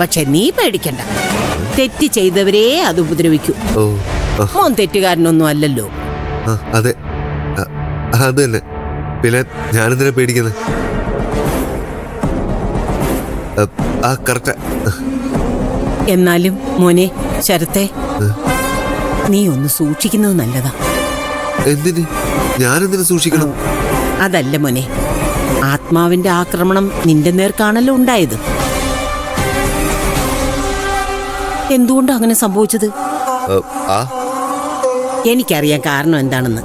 പക്ഷെ നീ പേടിക്കണ്ട, തെറ്റ് ചെയ്തവരേ അത് ഉപദ്രവിക്കൂ. മോൻ തെറ്റുകാരനൊന്നും അല്ലല്ലോ. അതെ, അത് തന്നെ. പിന്നെ ഞാനെന്തിനാ പേടിക്കുന്നത്? എന്നാലും മോനെ ശരത്തെ, നീ ഒന്ന് സൂക്ഷിക്കുന്നത് നല്ലതാ. എന്തിന്? ഞാനെന്തിനു സൂക്ഷിക്കണം? അതല്ല മോനെ, ആത്മാവിന്റെ ആക്രമണം നിന്റെ നേർക്കാണല്ലോ ഉണ്ടായത്. എന്തുകൊണ്ടാ അങ്ങനെ സംഭവിച്ചത്? എനിക്കറിയാൻ കാരണം എന്താണെന്ന്.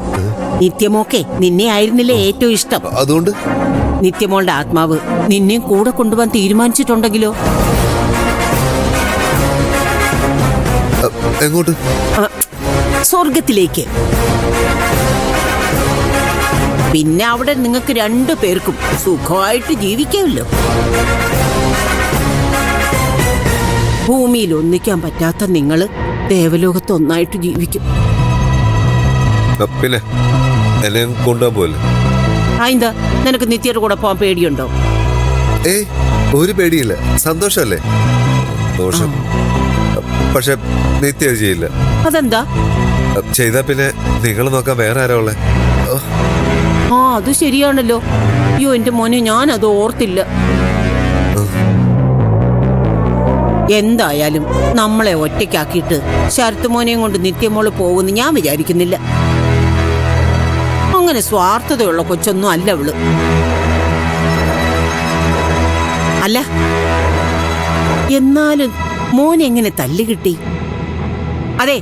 നിത്യമോക്കെ നിന്നെ ആയിരുന്നില്ലേ ഏറ്റവും ഇഷ്ടം. അതുകൊണ്ട് നിത്യമോളുടെ ആത്മാവ് നിന്നെയും കൂടെ കൊണ്ടുപോകാൻ തീരുമാനിച്ചിട്ടുണ്ടെങ്കിലോ? എങ്ങോട്ട്? സ്വർഗത്തിലേക്ക്. പിന്നെ അവിടെ നിങ്ങൾക്ക് 2 പേർക്കും സുഖമായിട്ട് ജീവിക്കാമല്ലോ. ഭൂമിയിൽ ഒന്നിക്കാൻ പറ്റാത്ത നിങ്ങള് ദേവലോകത്ത് ഒന്നായിട്ട് ജീവിക്കും. പിന്നെ എന്നെ കൊണ്ടുപോകാൻ പോലെ. എന്താ നിനക്ക് നിത്യയുടെ കൂടെ പോകാൻ പേടിയുണ്ടോ? ഒരു പേടിയില്ല, സന്തോഷല്ലേ. ദോഷം പക്ഷെ നിത്യ ചെയ്യില്ല. അതെന്താ? ചെയ്താ പിന്നെ നിങ്ങൾ നോക്കാൻ വേറെ ആരാ ഉള്ളേ? അത് ശരിയാണല്ലോ. അയ്യോ എന്റെ മോനെ, ഞാൻ അത് ഓർത്തില്ല. എന്തായാലും നമ്മളെ ഒറ്റയ്ക്കാക്കിയിട്ട് ശരത്ത് മോനെയും കൊണ്ട് നിത്യമോള് പോകുമെന്ന് ഞാൻ വിചാരിക്കുന്നില്ല. അങ്ങനെ സ്വാർത്ഥതയുള്ള കൊച്ചൊന്നും അല്ല അവള്. അല്ല, എന്നാലും മോനെ എങ്ങനെ തല്ലുകിട്ടി? അതെ,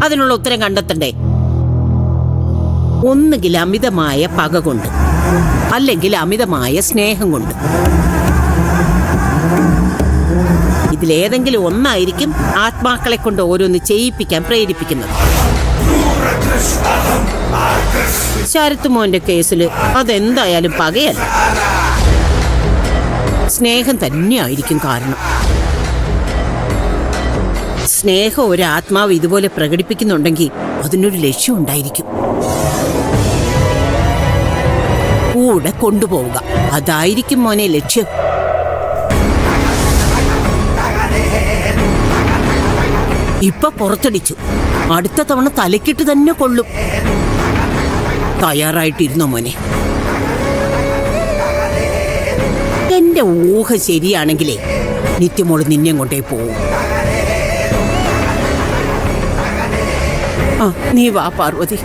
അതിനുള്ള ഉത്തരം കണ്ടെത്തണ്ടേ? ഒന്നുകിൽ അമിതമായ പക കൊണ്ട്, അല്ലെങ്കിൽ അമിതമായ സ്നേഹം കൊണ്ട്. ഇതിലേതെങ്കിലും ഒന്നായിരിക്കും ആത്മാക്കളെ കൊണ്ട് ഓരോന്ന് ചെയ്യിപ്പിക്കാൻ പ്രേരിപ്പിക്കുന്നത്. ശരത്ത് മോന്റെ കേസില് അതെന്തായാലും പകയല്ല, സ്നേഹം തന്നെയായിരിക്കും കാരണം. സ്നേഹം ഒരു ആത്മാവ് ഇതുപോലെ പ്രകടിപ്പിക്കുന്നുണ്ടെങ്കിൽ അതിനൊരു ലക്ഷ്യം ഉണ്ടായിരിക്കും. കൂടെ കൊണ്ടുപോവുക, അതായിരിക്കും മോനെ ലക്ഷ്യം. ഇപ്പൊ പുറത്തടിച്ചു, അടുത്ത തവണ തലക്കിട്ട് തന്നെ കൊള്ളും. തയ്യാറായിട്ടിരുന്നോ മോനെ? എന്റെ ഊഹ ശരിയാണെങ്കിലേ നിത്യമോള് നിന്നെ കൊണ്ടേ പോവും. നീ വാ പാർവതി,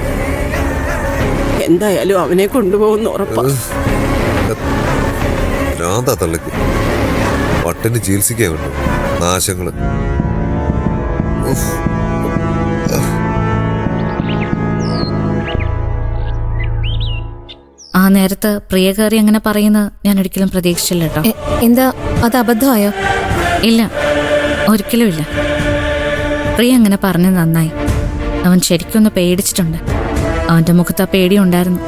എന്തായാലും അവനെ കൊണ്ടുപോകുന്ന ഉറപ്പാ. തള്ളക്ക് പട്ടിന് ചികിത്സിക്കാൻ വേണ്ടു നാശങ്ങള്. ആ നേരത്ത് പ്രിയകേറി അങ്ങനെ പറയുന്നത് ഞാൻ ഒരിക്കലും പ്രതീക്ഷിച്ചില്ല കേട്ടോ. എന്താ, അത് അബദ്ധമായോ? ഇല്ല, ഒരിക്കലും ഇല്ല. പ്രിയ അങ്ങനെ പറഞ്ഞത് നന്നായി. അവൻ ശരിക്കൊന്ന് പേടിച്ചിട്ടുണ്ട്. അവന്റെ മുഖത്ത് ആ പേടിയുണ്ടായിരുന്നു.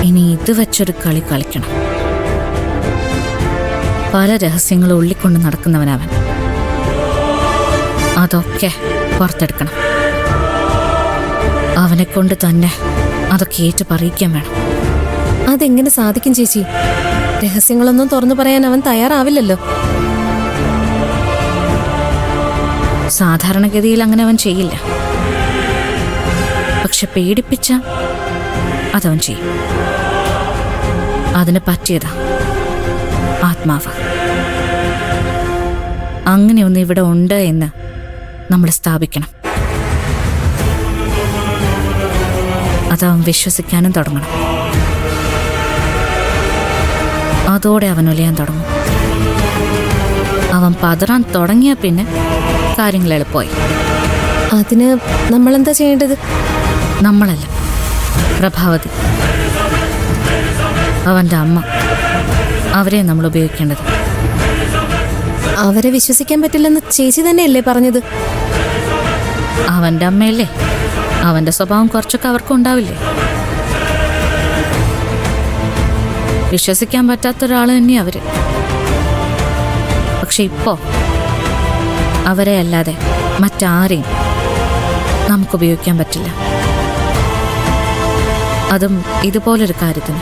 ഇനി ഇത് വെച്ചൊരു കളി കളിക്കണം. പല രഹസ്യങ്ങളും ഉള്ളിക്കൊണ്ട് നടക്കുന്നവനവൻ. അതൊക്കെ പുറത്തെടുക്കണം. അവനെ കൊണ്ട് തന്നെ അതൊക്കെ ഏറ്റു പറയിക്കാൻ വേണം. അതെങ്ങനെ സാധിക്കും ചേച്ചി? രഹസ്യങ്ങളൊന്നും തുറന്നു പറയാൻ അവൻ തയ്യാറാവില്ലല്ലോ. സാധാരണഗതിയിൽ അങ്ങനെ അവൻ ചെയ്യില്ല. പക്ഷെ പേടിപ്പിച്ച അതവൻ ചെയ്യും. അതിന് പറ്റിയതാ ആത്മാവ്. അങ്ങനെയൊന്ന് ഇവിടെ ഉണ്ട് എന്ന് നമ്മൾ സ്ഥാപിക്കണം. അതവൻ വിശ്വസിക്കാനും തുടങ്ങണം. അതോടെ അവൻ ഒലയാൻ തുടങ്ങും. അവൻ പതറാൻ തുടങ്ങിയ പിന്നെ കാര്യങ്ങൾ എളുപ്പമായി. അതിന് നമ്മളെന്താ ചെയ്യേണ്ടത്? നമ്മളല്ല, പ്രഭാവതി, അവന്റെ അമ്മ, അവരെ നമ്മൾ ഉപയോഗിക്കേണ്ടത്. അവരെ വിശ്വസിക്കാൻ പറ്റില്ലെന്ന് ചേച്ചി തന്നെയല്ലേ പറഞ്ഞത്? അവന്റെ അമ്മയല്ലേ, അവന്റെ സ്വഭാവം കുറച്ചൊക്കെ അവർക്കും ഉണ്ടാവില്ലേ? വിശ്വസിക്കാൻ പറ്റാത്തൊരാൾ തന്നെയാ അവര്. പക്ഷെ ഇപ്പോ അവരെ അല്ലാതെ മറ്റാരെയും നമുക്ക് ഉപയോഗിക്കാൻ പറ്റില്ല. അതും ഇതുപോലൊരു കാര്യത്തിന്.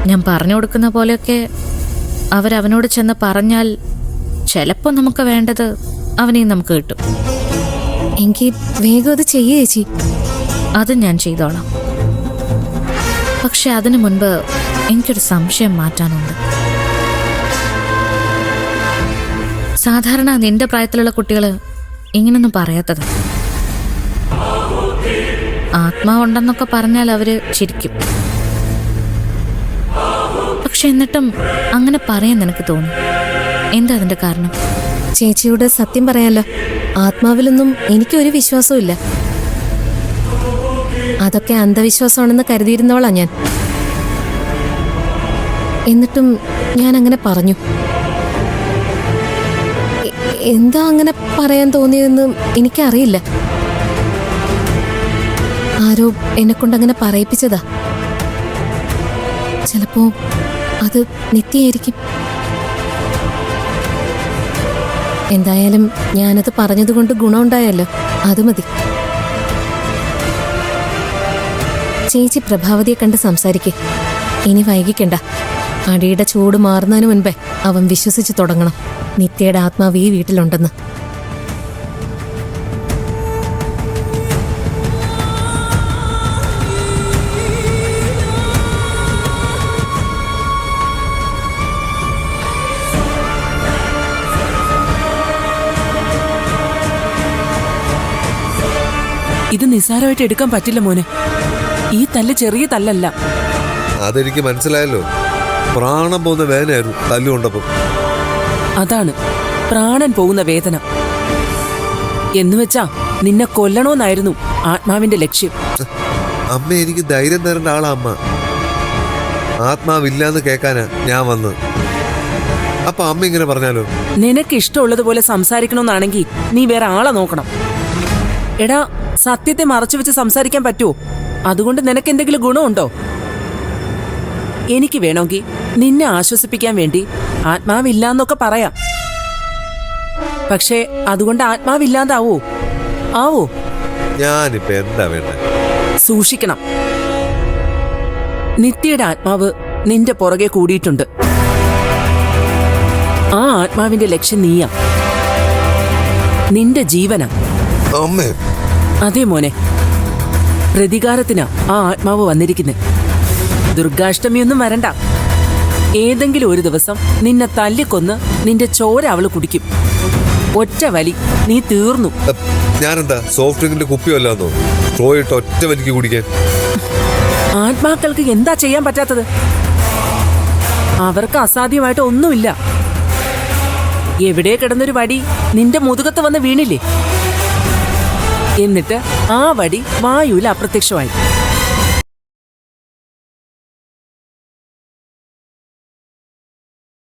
ഞാൻ പറഞ്ഞു കൊടുക്കുന്ന പോലെയൊക്കെ അവരവനോട് ചെന്ന് പറഞ്ഞാൽ ചിലപ്പോൾ നമുക്ക് വേണ്ടത് അവനെയും നമുക്ക് കിട്ടും. എങ്കിൽ വേഗം അത് ചെയ്യേ ചേച്ചി. അത് ഞാൻ ചെയ്തോളാം. പക്ഷെ അതിനു മുൻപ് എനിക്കൊരു സംശയം മാറ്റാനുണ്ട്. സാധാരണ നിന്റെ പ്രായത്തിലുള്ള കുട്ടികൾ ഇങ്ങനൊന്നും പറയാത്തത്. ആത്മാവുണ്ടെന്നൊക്കെ പറഞ്ഞാൽ അവര് ചിരിക്കും. പക്ഷെ എന്നിട്ടും അങ്ങനെ പറയാൻ നിനക്ക് തോന്നി. എന്താ അതിന്റെ കാരണം? ചേച്ചിയോട് സത്യം പറയാലോ, ആത്മാവിലൊന്നും എനിക്കൊരു വിശ്വാസവും ഇല്ല. അതൊക്കെ അന്ധവിശ്വാസമാണെന്ന് കരുതിയിരുന്നോളാ ഞാൻ. എന്നിട്ടും ഞാൻ അങ്ങനെ പറഞ്ഞു. എന്താ അങ്ങനെ പറയാൻ തോന്നിയതെന്ന് എനിക്കറിയില്ല. ആരോ എന്നെ കൊണ്ടങ്ങനെ പറയിപ്പിച്ചതാ. ചിലപ്പോ അത് നിത്യയായിരിക്കും. എന്തായാലും ഞാനത് പറഞ്ഞതുകൊണ്ട് ഗുണമുണ്ടായല്ലോ, അത് മതി. ചേച്ചി പ്രഭാവതിയെ കണ്ട് സംസാരിക്കേ. ഇനി വൈകിക്കണ്ട. അടിയുടെ ചൂട് മാറുന്നതിന് മുൻപേ അവൻ വിശ്വസിച്ച് തുടങ്ങണം നിത്യയുടെ ആത്മാവ് ഈ വീട്ടിലുണ്ടെന്ന്. ഇത് നിസ്സാരമായിട്ട് എടുക്കാൻ പറ്റില്ല മോനെ. ഈ തല്ല് ചെറിയ തല്ലല്ല. അതെനിക്ക് മനസ്സിലായല്ലോ. പ്രാണം പോകുന്ന വേദനയായിരുന്നു തല്ലുകൊണ്ടപ്പം. അതാണ് പ്രാണൻ പോകുന്ന വേദന. എന്നുവെച്ചാ നിന്നെ കൊല്ലണോന്നായിരുന്നു ആത്മാവിന്റെ ലക്ഷ്യം. അമ്മ എനിക്ക് ധൈര്യം തരേണ്ട ആളാ അമ്മ. ആത്മാവില്ലാന്ന് കേൾക്കാനാ ഞാൻ വന്നത്. അപ്പൊ അമ്മ ഇങ്ങനെ പറഞ്ഞാലോ? നിനക്ക് ഇഷ്ടമുള്ളതുപോലെ സംസാരിക്കണമെന്നാണെങ്കിൽ നീ വേറെ ആളെ നോക്കണം. എടാ, സത്യത്തെ മറച്ചു വെച്ച് സംസാരിക്കാൻ പറ്റുമോ? അതുകൊണ്ട് നിനക്ക് എന്തെങ്കിലും ഗുണമുണ്ടോ? എനിക്ക് വേണമെങ്കിൽ നിന്നെ ആശ്വസിപ്പിക്കാൻ വേണ്ടി ആത്മാവില്ലാന്നൊക്കെ പറയാം. പക്ഷേ അതുകൊണ്ട് ആത്മാവില്ലാതാവോ? ആവോ? ഞാനിപ്പോ എന്താ വേണ്ട? സൂക്ഷിക്കണം. നിത്യയുടെ ആത്മാവ് നിന്റെ പുറകെ കൂടിയിട്ടുണ്ട്. ആ ആത്മാവിന്റെ ലക്ഷ്യം നീയാ, നിന്റെ ജീവനാ. അമ്മേ. അതെ മോനെ, പ്രതികാരത്തിനാ ആ ആത്മാവ് വന്നിരിക്കുന്നത്. ദുർഗാഷ്ടമിയൊന്നും വരണ്ട. ഏതെങ്കിലും ഒരു ദിവസം നിന്നെ തല്ലിക്കൊന്ന് നിന്റെ ചോര അവള് കുടിക്കും. ഒറ്റ വലി നീ തീർന്നു. ഞാനെന്താ സോഫ്റ്റ് ഡ്രിങ്കിന്റെ കുപ്പിയല്ലാന്നോ സ്ട്രോയിട്ട് ഒറ്റ വലിക്ക് കുടിക്കാൻ? ആത്മാക്കൾക്ക് എന്താ ചെയ്യാൻ പറ്റാത്തത്? അവർക്ക് അസാധ്യമായിട്ട് ഒന്നുമില്ല. എവിടെ കിടന്നൊരു വടി നിന്റെ മുതുകത്ത് വന്ന് വീണില്ലേ? എന്നിട്ട് ആ വടി വായുവിൽ അപ്രത്യക്ഷമായി.